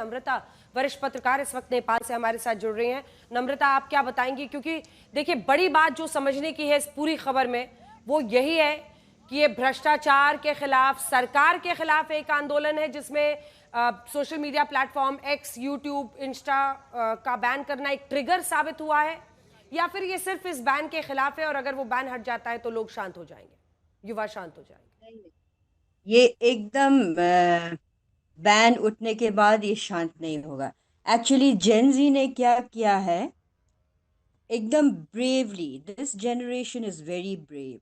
नम्रता, वरिष्ठ पत्रकार, इस वक्त नेपाल से हमारे साथ जुड़ रही हैं। नम्रता, आप क्या बताएंगी, क्योंकि देखिए बड़ी बात जो समझने की है इस पूरी खबर में वो यही है कि ये भ्रष्टाचार के खिलाफ, सरकार के खिलाफ एक आंदोलन है जिसमें social media platform x, YouTube, Insta का बैन करना एक ट्रिगर साबित हुआ है, या फिर ये सिर्फ इस बैन के खिलाफ है और अगर वो बैन हट जाता है तो लोग शांत हो जाएंगे, युवा शांत हो जाएंगे? ये एकदम बैन उठने के बाद ये शांत नहीं होगा। एक्चुअली जेनजी ने क्या किया है, एकदम bravely, this generation is very brave.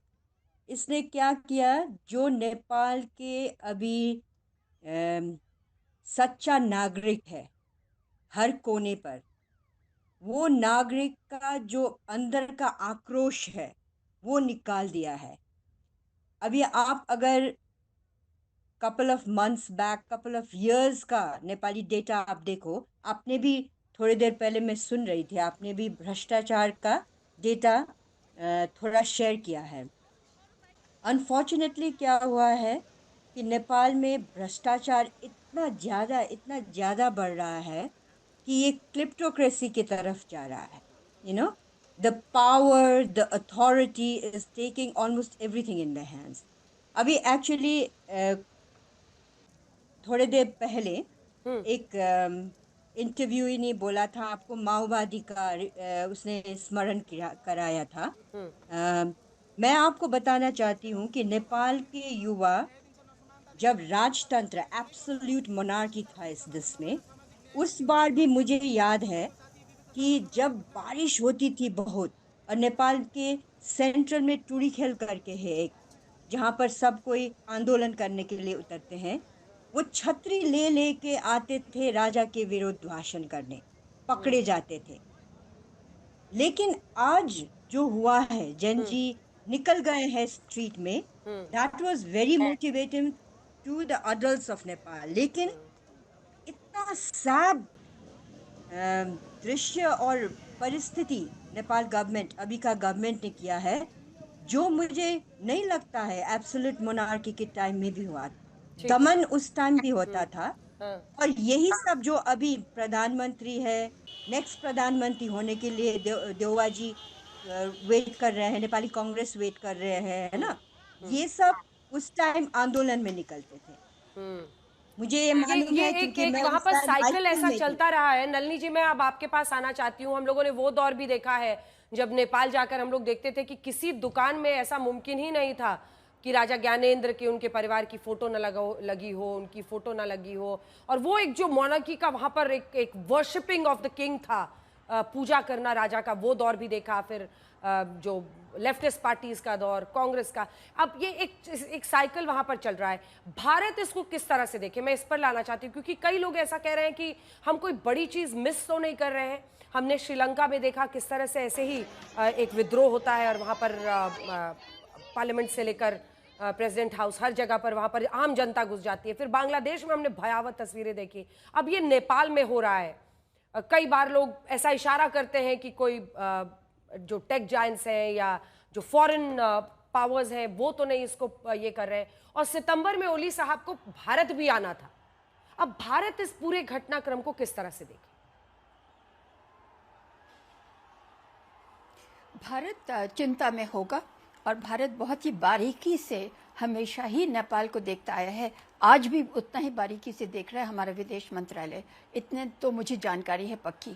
इसने क्या किया, जो नेपाल के अभी अम, सच्चा नागरिक है हर कोने पर, वो नागरिक का जो अंदर का आक्रोश है वो निकाल दिया है। अभी आप अगर couple of months back, couple of years का नेपाली डेटा आप देखो, आपने भी थोड़ी देर पहले मैं सुन रही थी, आपने भी भ्रष्टाचार का डेटा थोड़ा शेयर किया है। अनफॉर्चुनेटली क्या हुआ है कि नेपाल में भ्रष्टाचार इतना ज़्यादा बढ़ रहा है कि ये क्लिप्टोक्रेसी की तरफ जा रहा है। You know, the power, the authority is taking almost everything in the hands. अभी एक्चुअली थोड़े देर पहले एक इंटरव्यू ने बोला था, आपको माओवादी का उसने स्मरण कराया था। मैं आपको बताना चाहती हूँ कि नेपाल के युवा, जब राजतंत्र एब्सोल्यूट मोनार्की था इस देश में, उस बार भी मुझे याद है कि जब बारिश होती थी बहुत, और नेपाल के सेंट्रल में टूरी खेल करके है एक, जहाँ पर सब कोई आंदोलन करने के लिए उतरते हैं, वो छतरी ले लेके आते थे राजा के विरुद्ध भाषण करने, पकड़े जाते थे। लेकिन आज जो हुआ है, जन जी निकल गए हैं स्ट्रीट में, that was very motivating to the adults of Nepal. लेकिन इतना सैड दृश्य और परिस्थिति नेपाल गवर्नमेंट, अभी का गवर्नमेंट ने किया है, जो मुझे नहीं लगता है एब्सोल्यूट मोनार्की के टाइम में भी हुआ। दमन उस टाइम भी होता था। और यही सब जो अभी प्रधानमंत्री है, नेक्स्ट प्रधानमंत्री होने के लिए देवा जी वेट कर रहे हैं, नेपाली कांग्रेस वेट कर रहे हैं, है ना, ये सब उस टाइम आंदोलन में निकलते थे। मुझे ये मालूम ये है एक क्योंकि एक मैं वहां उस पर टाइम हाई साइकिल स्कूल ऐसा में थी। चलता रहा है। नलिनी जी, मैं अब आपके पास आना चाहती हूँ। हम लोगों ने वो दौर भी देखा है जब नेपाल जाकर हम लोग देखते थे कि किसी दुकान में ऐसा मुमकिन ही नहीं था कि राजा ज्ञानेंद्र की, उनके परिवार की फोटो न लगी हो, उनकी फोटो न लगी हो। और वो एक जो मोनार्की का वहां पर एक वर्शिपिंग ऑफ द किंग था, पूजा करना राजा का, वो दौर भी देखा। फिर जो लेफ्टिस्ट पार्टीज का दौर, कांग्रेस का, अब ये एक साइकिल वहां पर चल रहा है। भारत इसको किस तरह से देखे, मैं इस पर लाना चाहती हूँ, क्योंकि कई लोग ऐसा कह रहे हैं कि हम कोई बड़ी चीज मिस तो नहीं कर रहे हैं। हमने श्रीलंका में देखा किस तरह से ऐसे ही एक विद्रोह होता है और वहां पर पार्लियामेंट से लेकर प्रेसिडेंट हाउस, हर जगह पर वहां पर आम जनता घुस जाती है। फिर बांग्लादेश में हमने भयावह तस्वीरें देखी, अब ये नेपाल में हो रहा है। कई बार लोग ऐसा इशारा करते हैं कि कोई जो टेक जायंट्स हैं या जो फॉरेन पावर्स हैं वो तो नहीं इसको ये कर रहे हैं। और सितंबर में ओली साहब को भारत भी आना था। अब भारत इस पूरे घटनाक्रम को किस तरह से देखे? भारत चिंता में होगा और भारत बहुत ही बारीकी से हमेशा ही नेपाल को देखता आया है, आज भी उतना ही बारीकी से देख रहा है हमारा विदेश मंत्रालय। इतने तो मुझे जानकारी है पक्की।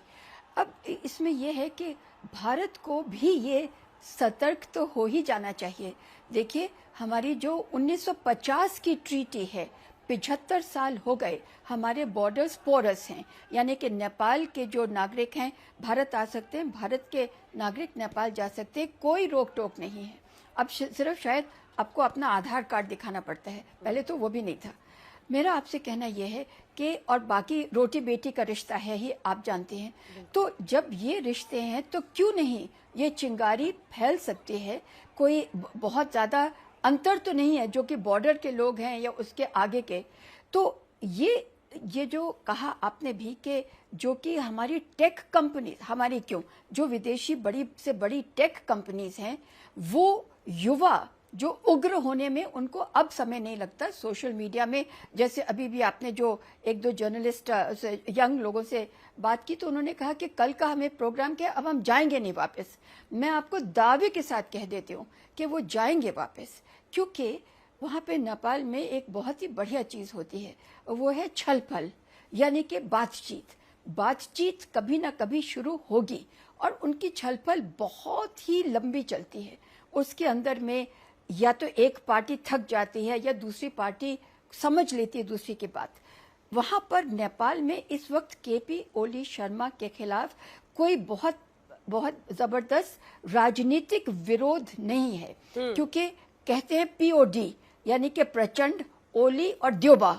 अब इसमें यह है कि भारत को भी ये सतर्क तो हो ही जाना चाहिए। देखिए, हमारी जो 1950 की ट्रीटी है, 75 साल हो गए, हमारे बॉर्डर्स पोरस हैं, यानी कि नेपाल के जो नागरिक हैं भारत आ सकते हैं, भारत के नागरिक नेपाल जा सकते हैं, कोई रोक टोक नहीं है। अब सिर्फ शायद आपको अपना आधार कार्ड दिखाना पड़ता है, पहले तो वो भी नहीं था। मेरा आपसे कहना यह है कि, और बाकी रोटी बेटी का रिश्ता है ही, आप जानते हैं, तो जब ये रिश्ते हैं तो क्यों नहीं ये चिंगारी फैल सकती है। कोई बहुत ज़्यादा अंतर तो नहीं है जो कि बॉर्डर के लोग हैं या उसके आगे के। तो ये जो कहा आपने भी कि जो कि हमारी टेक कंपनी, हमारी क्यों, जो विदेशी बड़ी से बड़ी टेक कंपनीज हैं, वो युवा जो उग्र होने में उनको अब समय नहीं लगता। सोशल मीडिया में जैसे अभी भी आपने जो एक दो जर्नलिस्ट यंग लोगों से बात की तो उन्होंने कहा कि कल का हमें प्रोग्राम किया, अब हम जाएंगे नहीं वापस। मैं आपको दावे के साथ कह देती हूँ कि वो जाएंगे वापस, क्योंकि वहाँ पे नेपाल में एक बहुत ही बढ़िया चीज़ होती है, वो है छल फल, यानी कि बातचीत। बातचीत कभी ना कभी शुरू होगी और उनकी छल फल बहुत ही लंबी चलती है। उसके अंदर में या तो एक पार्टी थक जाती है या दूसरी पार्टी समझ लेती है दूसरी की बात। वहां पर नेपाल में इस वक्त केपी ओली शर्मा के खिलाफ कोई बहुत बहुत जबरदस्त राजनीतिक विरोध नहीं है, क्योंकि कहते हैं पीओडी यानी कि प्रचंड, ओली और द्योबा।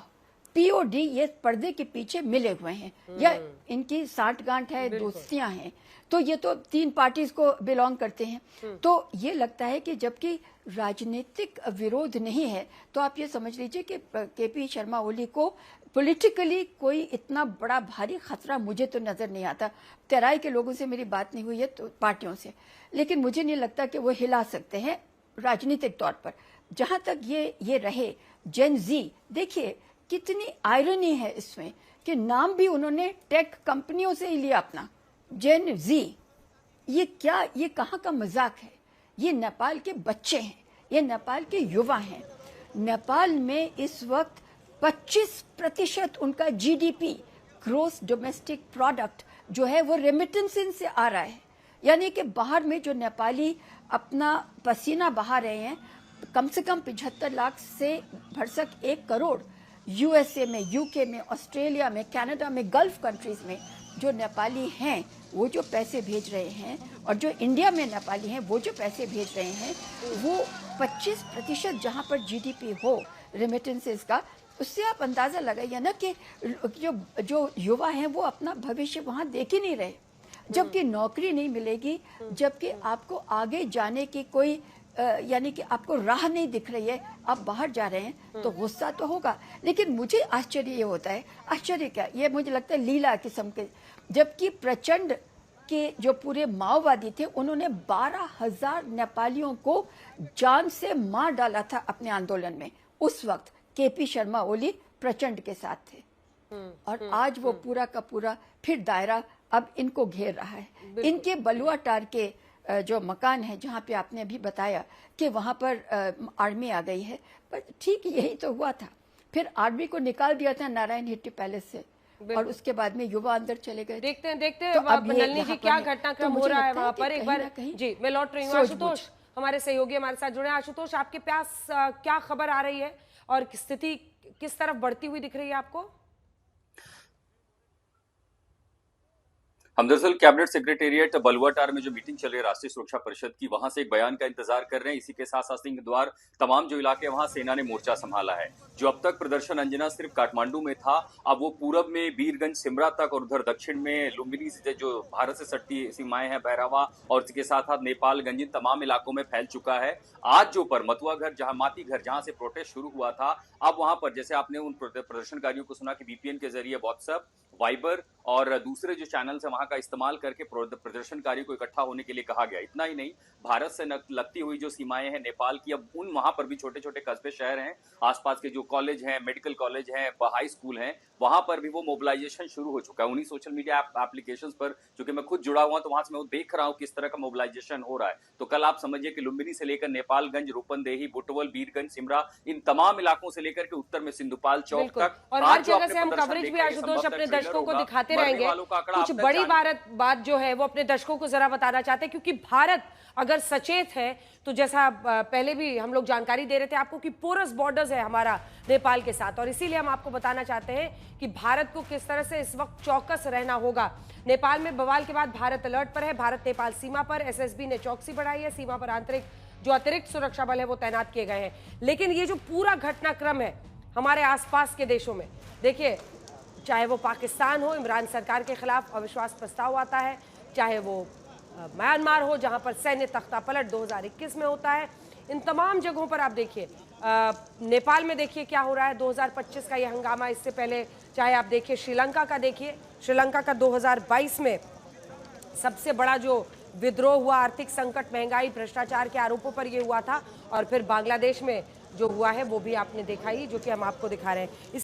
पीओडी ये पर्दे के पीछे मिले हुए हैं या इनकी साठगांठ है, दोस्तियां हैं, तो ये तो तीन पार्टीज को बिलोंग करते हैं। तो ये लगता है कि जबकि राजनीतिक विरोध नहीं है तो आप ये समझ लीजिए कि केपी शर्मा ओली को पॉलिटिकली कोई इतना बड़ा भारी खतरा मुझे तो नजर नहीं आता। तराई के लोगों से मेरी बात नहीं हुई है तो पार्टियों से, लेकिन मुझे नहीं लगता कि वो हिला सकते हैं राजनीतिक तौर पर। जहां तक ये रहे जेन जी, देखिए कितनी आयरनी है इसमें कि नाम भी उन्होंने टेक कंपनियों से ही लिया अपना, जेन जी। ये क्या, ये कहाँ का मजाक है? ये नेपाल के बच्चे हैं, ये नेपाल के युवा हैं। नेपाल में इस वक्त 25% उनका जीडीपी, ग्रोस डोमेस्टिक प्रोडक्ट जो है वो रेमिटेंस से आ रहा है। यानी कि बाहर में जो नेपाली अपना पसीना बहा रहे हैं, कम से कम 75 लाख से भरसक 1 करोड़ यूएसए में, यूके में, ऑस्ट्रेलिया में, कनाडा में, गल्फ कंट्रीज में जो नेपाली हैं वो जो पैसे भेज रहे हैं, और जो इंडिया में नेपाली हैं वो जो पैसे भेज रहे हैं, वो 25% जहां पर जीडीपी हो रेमिटेंसेस का, उससे आप अंदाजा लगाइए ना कि जो युवा हैं वो अपना भविष्य वहां देख ही नहीं रहे। जबकि नौकरी नहीं मिलेगी, जबकि आपको आगे जाने की कोई यानी कि आपको राह नहीं दिख रही है, आप बाहर जा रहे हैं, तो गुस्सा तो होगा। लेकिन मुझे आश्चर्य ये होता है, आश्चर्य क्या, ये मुझे लगता है लीला किस्म के, जबकि प्रचंड के जो पूरे माओवादी थे उन्होंने 12,000 नेपालियों को जान से मार डाला था अपने आंदोलन में। उस वक्त केपी शर्मा ओली प्रचंड के साथ थे, और आज वो पूरा का पूरा फिर दायरा अब इनको घेर रहा है। इनके बलुआटार के जो मकान है, जहाँ पे आपने अभी बताया कि वहां पर आर्मी आ गई है, पर ठीक यही तो हुआ था। फिर आर्मी को निकाल दिया था नारायण हिट्टी पैलेस से, और उसके बाद में युवा अंदर चले गए। देखते हैं तो नलिनी जी क्या घटनाक्रम हो रहा है वहां पर। एक बार जी मैं लौट रही हूँ। आशुतोष हमारे सहयोगी हमारे साथ जुड़े। आशुतोष, आपके पास क्या खबर आ रही है और स्थिति किस तरफ बढ़ती हुई दिख रही है आपको? हम दरअसल कैबिनेट सेक्रेटेरिएट बलुआटार में जो मीटिंग चल रही है राष्ट्रीय सुरक्षा परिषद की, वहां से एक बयान का इंतजार कर रहे हैं। इसी के साथ साथ सिंह द्वार तमाम जो इलाके वहां सेना ने मोर्चा संभाला है। जो अब तक प्रदर्शन अंजना सिर्फ काठमांडू में था, अब वो पूरब में बीरगंज सिमरा तक और उधर दक्षिण में लुम्बिनी से जो भारत से सटती सीमाएं हैं, बैरावा और इसके साथ साथ नेपाल गंज, इन तमाम इलाकों में फैल चुका है। आज जो पर मतुआ घर, जहां माती घर, जहां से प्रोटेस्ट शुरू हुआ था, अब वहां पर जैसे आपने उन प्रदर्शनकारियों को सुना कि वीपीएन के जरिए व्हाट्सएप, वाइबर और दूसरे जो चैनल्स हैं वहां का इस्तेमाल करके प्रदर्शनकारियों को इकट्ठा होने के लिए कहा गया। इतना ही नहीं, भारत से लगती हुई जो सीमाएं हैं नेपाल की, अब उन वहां पर भी छोटे छोटे कस्बे शहर हैं, आसपास के जो कॉलेज हैं, मेडिकल कॉलेज हैं, हाई स्कूल हैं, वहां पर भी वो मोबिलाइजेशन शुरू हो चुका है। उन्हीं सोशल मीडिया एप्लीकेशंस पर, चूंकि मैं खुद जुड़ा हुआ तो वहां से मैं देख रहा हूं किस तरह का मोबिलाइजेशन हो रहा है। तो कल आप समझिए कि लुम्बिनी से लेकर नेपालगंज, रूपनदेही, बुटवल, बीरगंज, सिमरा, इन तमाम इलाकों से लेकर के उत्तर में सिंधुपाल चौक तक, और हर जगह से हम कवरेज भी आशुतोष अपने दर्शकों को दिखाते रहेंगे। कुछ बड़ी बात जो है वो अपने दर्शकों को जरा बताना चाहते हैं, क्योंकि भारत अगर सचेत है तो जैसा पहले भी हम लोग जानकारी दे रहे थे आपको कि पोरस बॉर्डर्स है हमारा नेपाल के साथ, और इसीलिए हम आपको बताना चाहते हैं कि भारत को किस तरह से इस वक्त चौकस रहना होगा। नेपाल में बवाल के बाद भारत अलर्ट पर है। भारत नेपाल सीमा पर एसएसबी ने चौकसी बढ़ाई है। सीमा पर अतिरिक्त सुरक्षा बल है वो तैनात किए गए हैं। लेकिन ये जो पूरा घटनाक्रम है हमारे आसपास के देशों में, देखिए चाहे वो पाकिस्तान हो, इमरान सरकार के खिलाफ अविश्वास प्रस्ताव आता है, चाहे वो म्यांमार हो जहां पर सैन्य तख्ता पलट 2021 में होता है, इन तमाम जगहों पर आप देखिए। नेपाल में देखिए क्या हो रहा है, 2025 का ये हंगामा। इससे पहले चाहे आप देखिए श्रीलंका का, देखिए श्रीलंका का 2022 में सबसे बड़ा जो विद्रोह हुआ, आर्थिक संकट, महंगाई, भ्रष्टाचार के आरोपों पर ये हुआ था। और फिर बांग्लादेश में जो हुआ है वो भी आपने देखा ही, जो कि हम आपको दिखा रहे हैं।